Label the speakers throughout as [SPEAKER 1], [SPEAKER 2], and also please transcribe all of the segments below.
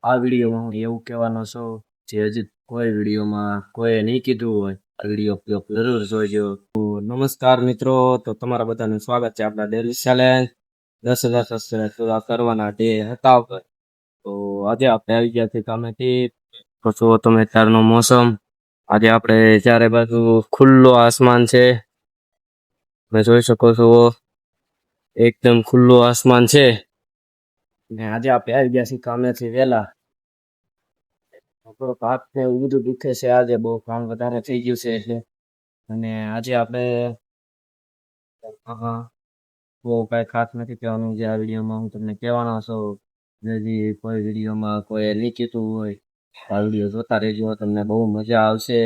[SPEAKER 1] આ વિડીયોમાં હું એવું કહેવાનો છું જે હજી કોઈ વિડીયોમાં કોઈએ નહીં કીધું હોય. આ વિડીયો જરૂર જોઈજો. તો નમસ્કાર મિત્રો, તો તમારા બધાનું સ્વાગત છે આપણા ડેલી ચેલેન્જ 10,000 સબસ્ક્રાઇબ પૂરા કરવાના ડે હતા. તો આજે આપણે આવી ગયા છીએ કામેથી. તો જો તમે અત્યારનો મોસમ, આજે આપણે ચારે બાજુ ખુલ્લો આસમાન છે, તમે જોઈ શકો છો, એકદમ ખુલ્લું આસમાન છે. ને આજે આપણે આવી ગયા છીએ કામેથી વહેલા. થોડોક હાથ ને એવું બધું દુખે છે, આજે બહુ કામ વધારે થઈ ગયું છે એટલે. અને આજે આપણે બહુ કાંઈ ખાસ નથી કહેવાનું જે આ વિડીયોમાં હું તમને કહેવાનો છું. હજી કોઈ વિડીયોમાં કોઈ નહીં કીધું હોય, આ વિડીયો જોતા રહેજો, તમને બહુ મજા આવશે.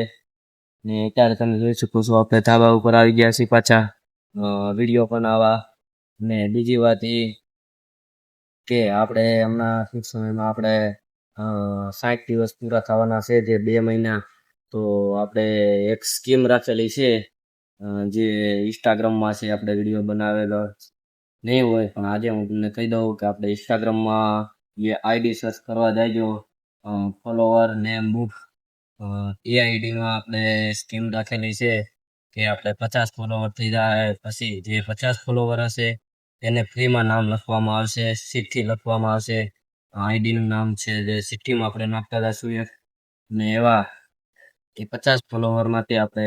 [SPEAKER 1] ને અત્યારે તમે જોઈ શકો છો આપણે ધાબા ઉપર આવી ગયા છીએ પાછા વિડીયો બનાવવા. ને બીજી વાત એ કે આપણે હમણાં ટૂંક સમયમાં આપણે 60 દિવસ પૂરા થવાના છે, જે 2 મહિના. તો આપણે એક સ્કીમ રાખેલી છે, જે ઇન્સ્ટાગ્રામમાં છે, આપણે વિડીયો બનાવેલો નહીં હોય, પણ આજે હું તમને કહી દઉં કે આપણે ઇન્સ્ટાગ્રામમાં એ આઈડી સર્ચ કરવા જાયજો, ફોલોવર નેમ બુક, એ આઈડીમાં આપણે સ્કીમ રાખેલી છે કે આપણે 50 ફોલોવર થઈ જાય પછી જે 50 ફોલોવર હશે એને ફ્રીમાં નામ લખવામાં આવશે, ચિઠ્ઠી લખવામાં આવશે. આઈડીનું નામ છે જે ચિઠ્ઠીમાં આપણે નાખતા જઈશું એક. ને એવા એ 50 ફોલોવરમાંથી આપણે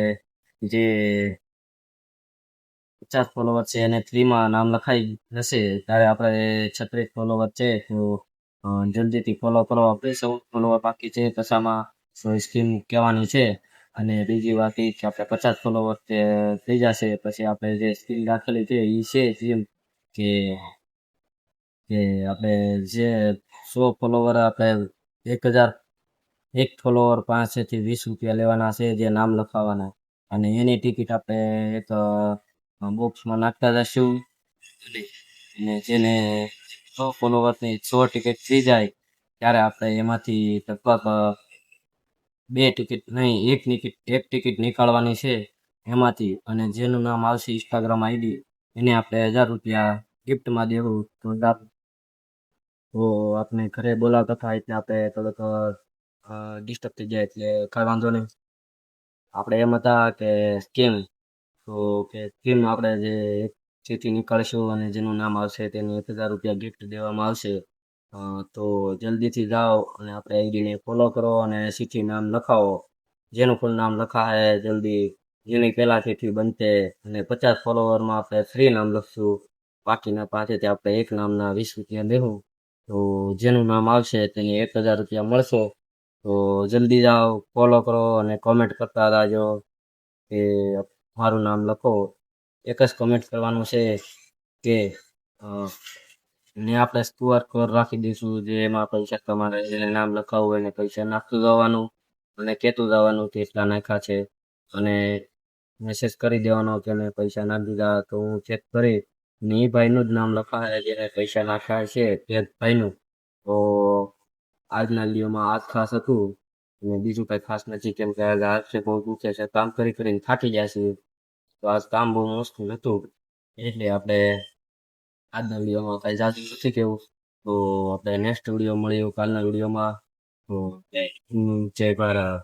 [SPEAKER 1] જે 50 ફોલોવર છે એને ફ્રીમાં નામ લખાઈ જશે. ત્યારે આપણે 36 ફોલોવર છે, તો જલ્દીથી ફોલો કરો. આપણે 14 ફોલોવર બાકી છે કસામાં, તો સ્કીમ કહેવાની છે. અને બીજી વાત એ કે આપણે 50 ફોલોવર થઈ જશે પછી આપણે જે સ્કીમ રાખેલી છે એ છે જેમ કે આપણે જે 100 ફોલોવર આપણે 1000 એક ફોલોવર 5 થી 20 રૂપિયા લેવાના છે, જે નામ લખાવાના. અને એની ટિકિટ આપણે એક બોક્સમાં નાખતા જશું. અને જેને 100 ફોલોવરની 100 ટિકિટ થઈ જાય ત્યારે આપણે એમાંથી લગભગ 2 ટિકિટ નહીં, એક ટિકિટ નીકાળવાની છે એમાંથી. અને જેનું નામ આવશે ઇન્સ્ટાગ્રામ આઈડી એને આપણે 1000 રૂપિયા ગિફ્ટમાં દેવું. તો આપણે ઘરે બોલાવતા થાય એટલે આપણે થોડોક ડિસ્ટર્બ થઈ જાય, એટલે કાંઈ વાંધો નહીં. આપણે એમ હતા કે સ્કીમ આપણે જે એક ચિઠ્ઠી નીકાળીશું અને જેનું નામ આવશે તેને 1000 રૂપિયા ગિફ્ટ દેવામાં આવશે. તો જલ્દીથી જાઓ અને આપણે આઈડીને ફોલો કરો અને ચિઠ્ઠી નામ લખાવો. જેનું પણ નામ લખાય જલ્દી, જેની પહેલાં ચિઠ્ઠી બનશે. અને 50 ફોલોવરમાં આપણે ફ્રી નામ લખશું, બાકીના પાસેથી આપણે એક નામના 20 રૂપિયા લેવું. તો જેનું નામ આવશે તેને 1000 રૂપિયા મળશે. તો જલ્દી જાઓ, ફોલો કરો અને કોમેન્ટ કરતા રહેજો કે મારું નામ લખો. એક જ કોમેન્ટ કરવાનું છે કે ને આપણે QR કોડ રાખી દઈશું, જે એમાં પૈસા તમારે જેને નામ લખાવવું હોય એને પૈસા નાખતું જવાનું અને કહેતું જવાનું કે એટલા નાખ્યા છે. અને મેસેજ કરી દેવાનો કે મેં પૈસા નાખી દીધા, તો હું ચેક કરી ને એ ભાઈનું જ નામ લખાય જેને પૈસા નાખ્યા છે તે જ ભાઈનું. તો આજના વિડીયોમાં આ જ ખાસ હતું અને બીજું કાંઈ ખાસ નથી, કેમ કે આજે હાથ છે બહુ દુખે છે, કામ કરીને થાકી ગયા છે. તો આજ કામ બહુ મુશ્કેલ હતું એટલે આપણે આજના વિડીયોમાં કાંઈ જાજુ નથી કહેવું. તો આપણે નેક્સ્ટ વિડીયો મળીએ કાલના વિડીયોમાં. તો જય ભારત.